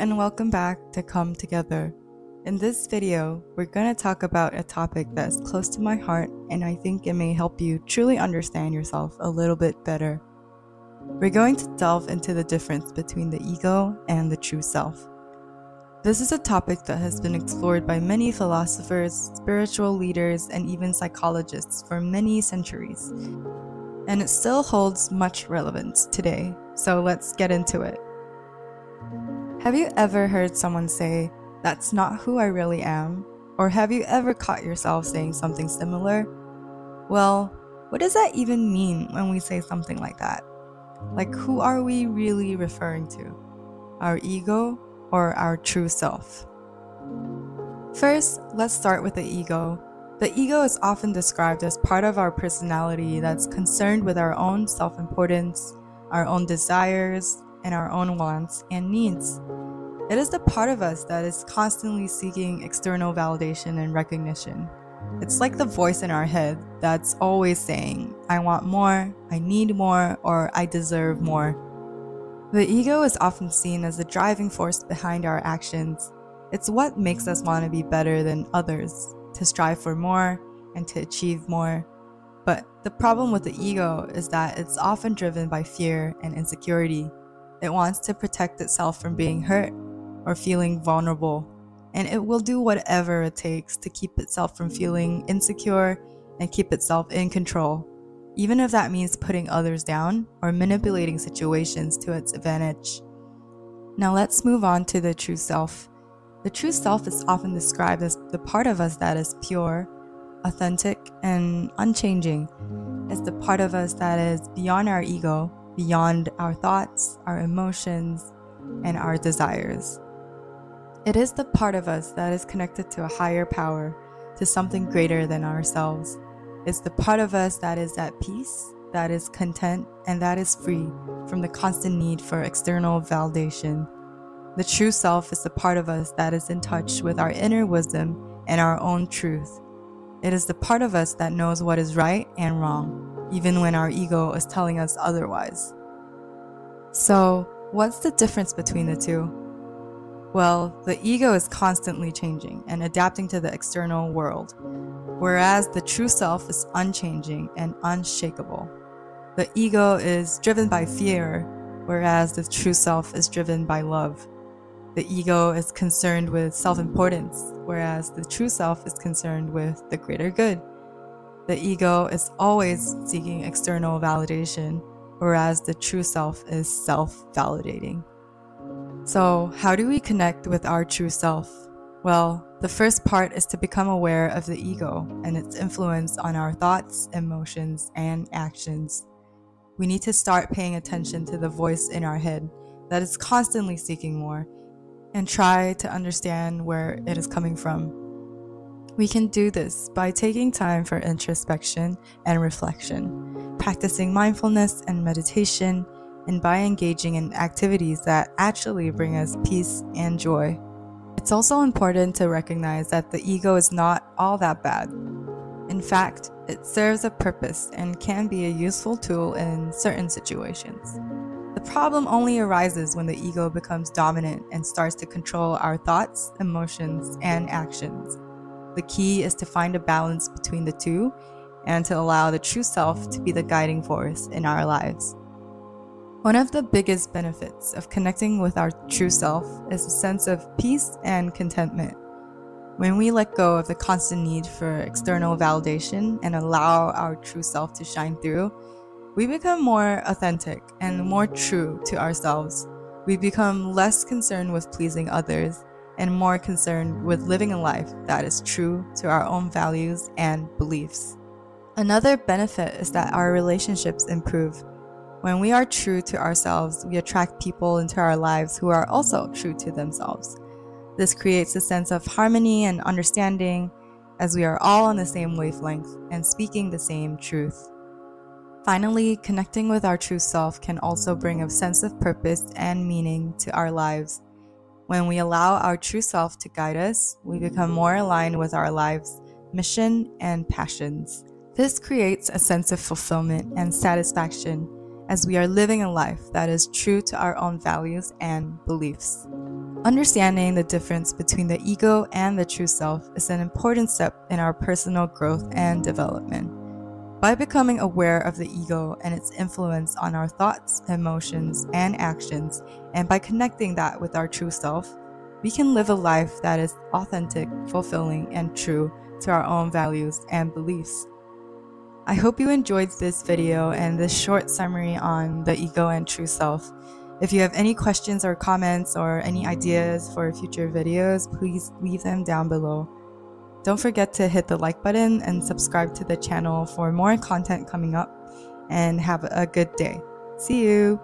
and welcome back to Come Together. In this video, we're going to talk about a topic that's close to my heart, and I think it may help you truly understand yourself a little bit better. We're going to delve into the difference between the ego and the true self. This is a topic that has been explored by many philosophers, spiritual leaders, and even psychologists for many centuries. And it still holds much relevance today, so let's get into it. Have you ever heard someone say, "That's not who I really am"? Or have you ever caught yourself saying something similar? Well, what does that even mean when we say something like that? Like, who are we really referring to? Our ego or our true self? First, let's start with the ego. The ego is often described as part of our personality that's concerned with our own self-importance, our own desires, and our own wants and needs. It is the part of us that is constantly seeking external validation and recognition. It's like the voice in our head that's always saying, "I want more, I need more, or I deserve more." The ego is often seen as the driving force behind our actions. It's what makes us want to be better than others, to strive for more, and to achieve more. But the problem with the ego is that it's often driven by fear and insecurity. It wants to protect itself from being hurt or feeling vulnerable, and it will do whatever it takes to keep itself from feeling insecure and keep itself in control, even if that means putting others down or manipulating situations to its advantage. Now let's move on to the true self. The true self is often described as the part of us that is pure, authentic, and unchanging. It's the part of us that is beyond our ego, beyond our thoughts, our emotions, and our desires. It is the part of us that is connected to a higher power, to something greater than ourselves. It's the part of us that is at peace, that is content, and that is free from the constant need for external validation. The true self is the part of us that is in touch with our inner wisdom and our own truth. It is the part of us that knows what is right and wrong, even when our ego is telling us otherwise. So, what's the difference between the two? Well, the ego is constantly changing and adapting to the external world, whereas the true self is unchanging and unshakable. The ego is driven by fear, whereas the true self is driven by love. The ego is concerned with self-importance, whereas the true self is concerned with the greater good. The ego is always seeking external validation, whereas the true self is self-validating. So, how do we connect with our true self? Well, the first part is to become aware of the ego and its influence on our thoughts, emotions, and actions. We need to start paying attention to the voice in our head that is constantly seeking more and try to understand where it is coming from. We can do this by taking time for introspection and reflection, practicing mindfulness and meditation, and by engaging in activities that actually bring us peace and joy. It's also important to recognize that the ego is not all that bad. In fact, it serves a purpose and can be a useful tool in certain situations. The problem only arises when the ego becomes dominant and starts to control our thoughts, emotions, and actions. The key is to find a balance between the two and to allow the true self to be the guiding force in our lives. One of the biggest benefits of connecting with our true self is a sense of peace and contentment. When we let go of the constant need for external validation and allow our true self to shine through, we become more authentic and more true to ourselves. We become less concerned with pleasing others and more concerned with living a life that is true to our own values and beliefs. Another benefit is that our relationships improve. When we are true to ourselves, we attract people into our lives who are also true to themselves. This creates a sense of harmony and understanding, as we are all on the same wavelength and speaking the same truth. Finally, connecting with our true self can also bring a sense of purpose and meaning to our lives. When we allow our true self to guide us, we become more aligned with our lives' mission and passions. This creates a sense of fulfillment and satisfaction as we are living a life that is true to our own values and beliefs. Understanding the difference between the ego and the true self is an important step in our personal growth and development. By becoming aware of the ego and its influence on our thoughts, emotions, and actions, and by connecting that with our true self, we can live a life that is authentic, fulfilling, and true to our own values and beliefs. I hope you enjoyed this video and this short summary on the ego and true self. If you have any questions or comments or any ideas for future videos, please leave them down below. Don't forget to hit the like button and subscribe to the channel for more content coming up, and have a good day. See you!